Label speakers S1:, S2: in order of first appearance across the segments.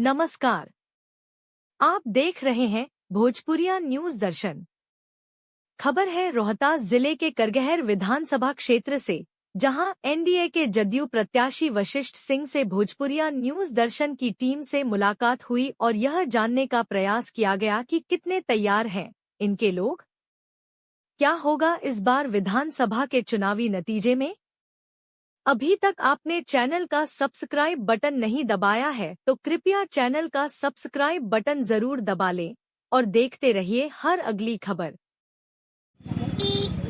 S1: नमस्कार। आप देख रहे हैं भोजपुरिया न्यूज दर्शन। खबर है रोहतास जिले के करगहर विधानसभा क्षेत्र से, जहां एनडीए के जदयू प्रत्याशी वशिष्ठ सिंह से भोजपुरिया न्यूज दर्शन की टीम से मुलाकात हुई और यह जानने का प्रयास किया गया कि कितने तैयार हैं इनके लोग। क्या होगा इस बार विधानसभा के चुनावी नतीजे में? अभी तक आपने चैनल का सब्सक्राइब बटन नहीं दबाया है तो कृपया चैनल का सब्सक्राइब बटन जरूर दबा लें और देखते रहिए हर अगली खबर।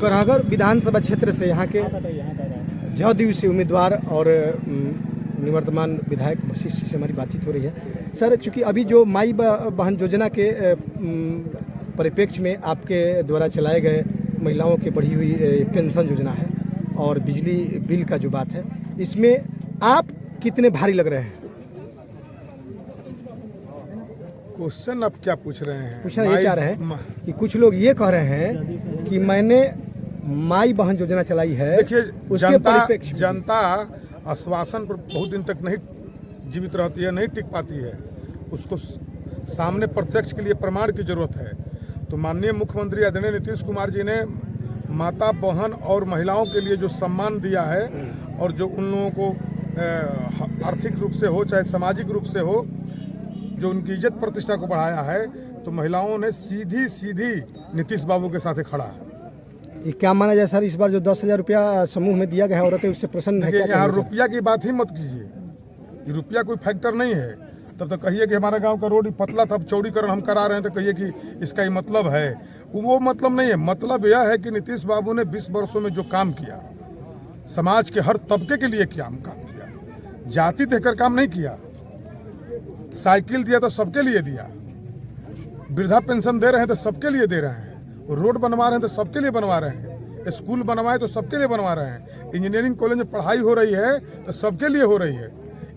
S2: करहगर विधानसभा क्षेत्र से यहाँ के जदयू से उम्मीदवार और निवर्तमान विधायक वशिष्ठ सिंह से हमारी बातचीत हो रही है। सर, चूंकि अभी जो माई बहन योजना के परिप्रेक्ष्य में आपके द्वारा चलाए गए महिलाओं की बढ़ी हुई पेंशन योजना है और बिजली बिल का जो बात है, इसमें आप कितने भारी लग रहे हैं?
S3: क्वेश्चन आप क्या पूछ रहे हैं?
S2: पूछना ये चाह रहे हैं कि कुछ लोग ये कह रहे हैं कि मैंने माई बहन योजना चलाई है।
S3: देखिए, जनता आश्वासन पर बहुत दिन तक नहीं जीवित रहती है, नहीं टिक पाती है। उसको सामने प्रत्यक्ष के लिए प्रमाण की जरूरत है। तो माननीय मुख्यमंत्री आदरणीय नीतीश कुमार जी ने माता बहन और महिलाओं के लिए जो सम्मान दिया है और जो उन लोगों को आर्थिक रूप से हो चाहे सामाजिक रूप से हो, जो उनकी इज्जत प्रतिष्ठा को बढ़ाया है, तो महिलाओं ने सीधी नीतीश बाबू के साथ खड़ा है।
S2: ये क्या माना जाए सर, इस बार जो 10,000 रुपया समूह में दिया गया है, औरतें उससे प्रसन्न है?
S3: यहाँ रुपया की बात ही मत कीजिए, ये रुपया कोई फैक्टर नहीं है। तब तो कहिए कि हमारा गांव का रोड पतला था, अब चौड़ीकरण हम करा रहे हैं, तो कहिए कि इसका ही मतलब है। वो मतलब नहीं है। मतलब यह है कि नीतीश बाबू ने 20 वर्षों में जो काम किया, समाज के हर तबके के लिए काम किया, जाति देखकर काम नहीं किया। साइकिल दिया तो सबके लिए दिया, वृद्धा पेंशन दे रहे हैं तो सबके लिए दे रहे हैं, रोड बनवा रहे हैं तो सबके लिए बनवा रहे हैं, स्कूल बनवाए तो सबके लिए बनवा रहे हैं, इंजीनियरिंग कॉलेज में पढ़ाई हो रही है तो सबके लिए हो रही है।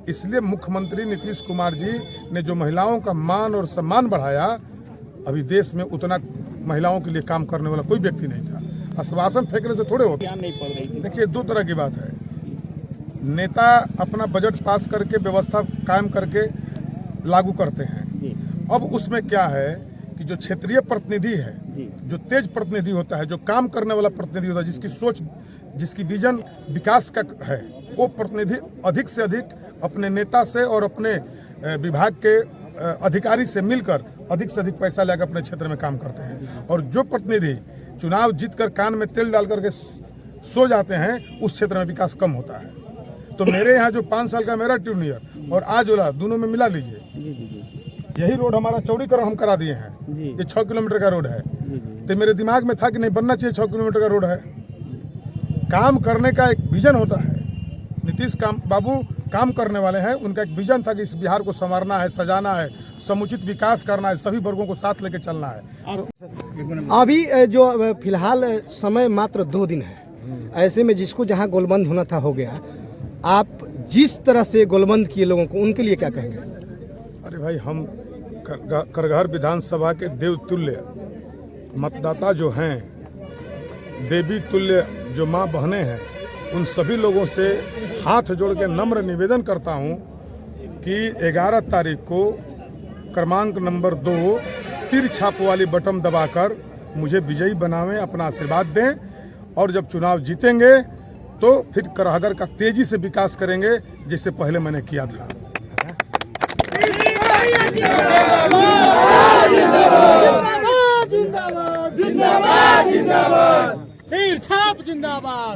S3: इसलिए मुख्यमंत्री नीतीश कुमार जी ने जो महिलाओं का मान और सम्मान बढ़ाया, अभी देश में उतना महिलाओं के लिए काम करने वाला कोई व्यक्ति नहीं था। आश्वासन फेंकने से थोड़े होता। देखिए, दो तरह की बात है। नेता अपना बजट पास करके व्यवस्था कायम करके लागू करते हैं। अब उसमें क्या है कि जो क्षेत्रीय प्रतिनिधि है, जो तेज प्रतिनिधि होता है, जो काम करने वाला प्रतिनिधि होता है, जिसकी सोच, जिसकी विजन विकास का है, वो प्रतिनिधि अधिक से अधिक अपने नेता से और अपने विभाग के अधिकारी से मिलकर अधिक से अधिक पैसा लेकर अपने क्षेत्र में काम करते हैं। और जो प्रतिनिधि चुनाव जीतकर कान में तेल डाल करके सो जाते हैं, उस क्षेत्र में विकास कम होता है। तो मेरे यहाँ जो 5 साल का मेरा ट्यूनियर और आज वाला दोनों में मिला लीजिए, यही रोड हमारा चौड़ीकरण हम करा दिए हैं। ये 6 किलोमीटर का रोड है। तो मेरे दिमाग में था कि नहीं, बनना चाहिए 6 किलोमीटर का रोड है। काम करने का एक विजन होता है। नीतीश बाबू काम करने वाले हैं, उनका एक विजन था कि इस बिहार को संवारना है, सजाना है, समुचित विकास करना है, सभी वर्गों को साथ लेकर चलना है।
S2: अभी जो फिलहाल समय मात्र 2 दिन है, ऐसे में जिसको जहां गोलबंद होना था हो गया। आप जिस तरह से गोलबंद किए लोगों को, उनके लिए क्या कहेंगे?
S3: अरे भाई, हम करगहर विधानसभा के देवतुल्य मतदाता जो हैं, देवी तुल्य जो माँ बहनें हैं, उन सभी लोगों से हाथ जोड़ के नम्र निवेदन करता हूं कि 11 तारीख को क्रमांक नंबर 2 तीर छाप वाली बटन दबाकर मुझे विजयी बनावें, अपना आशीर्वाद दें। और जब चुनाव जीतेंगे तो फिर करहगर का तेजी से विकास करेंगे, जैसे पहले मैंने किया था।
S4: तीर छाप जिंदाबाद।